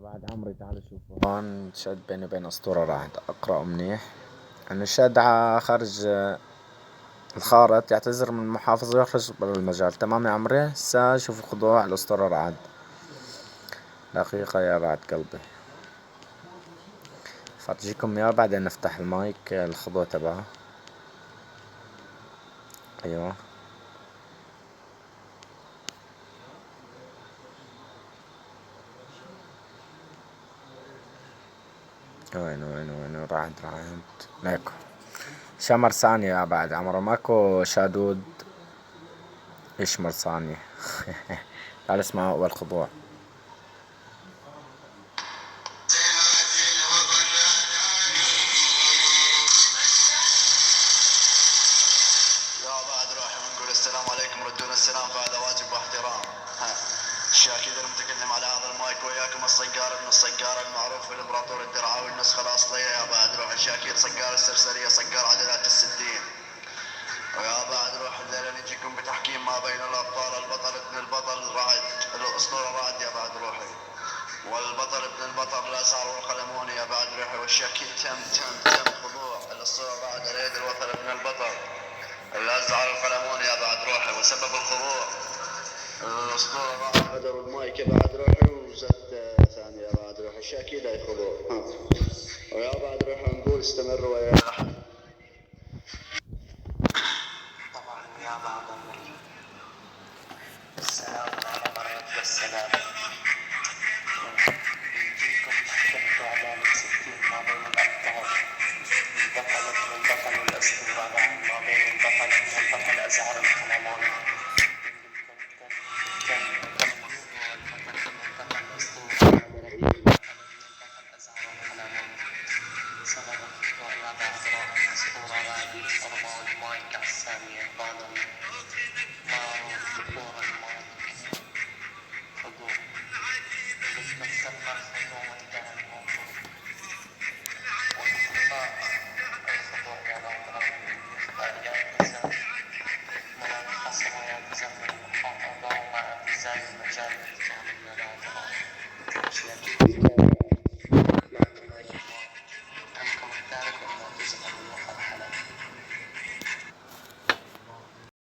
بعد عمري تعال شوف هون شاد بيني وبين أسطورة رعد أقرأ منيح أن الشاد خارج الخارط يعتذر من المحافظة ويخرج برا المجال. تمام يا عمري، هسا شوف الخضوع الأسطورة رعد. دقيقة يا رعد قلبي، فرجيكم اياه بعدين نفتح المايك الخضوع تبعه. ايوه وين رعد ماكو شمر ثانية بعد عمره، ماكو شادود يشمر ثانية. تعال اسمعوا أول خضوع. السلام عليكم، ردونا السلام فهذا واجب واحترام. الشاكيد المتكلم على هذا المايك وياكم الصقار ابن الصقار المعروف في الامبراطور الدرعاوي النسخة الأصلية. يا بعد روح الشاكيد صقار السرسرية، صقار عدلات الستين. ويا بعد روح الليلة نجيكم بتحكيم ما بين الأبطال، البطل ابن البطل رعد الأسطورة رعد يا بعد روحي، والبطل ابن البطل الأزهر والقلموني يا بعد روحي، والشاكيد تم خضوع الأسطورة رعد اليد الوثن ابن البطل الأزهر القلموني يا بعد روحي. وسبب الخضوع الأسطورة رعد بدر المايك يا بعد روحي، وزت ثانية يا بعد روحي الشاكيد هاي خضوع. ويا بعد روحي نقول استمروا ويا طبعا يا بعد السلام على مريض والسلام. يجيكم تحكمتوا على 60 ما بين الأبطال، البطل ابن البطل والأسطورة رعد ما بين البطل ابن البطل أزهر القلموني. سبب الخطوة يا بعد روح الأسطورة رعد أربع المايك على الثانية قادم معروف دكتور المايك خضوع. بدكم تبقى الخطوة وانتهى الموضوع.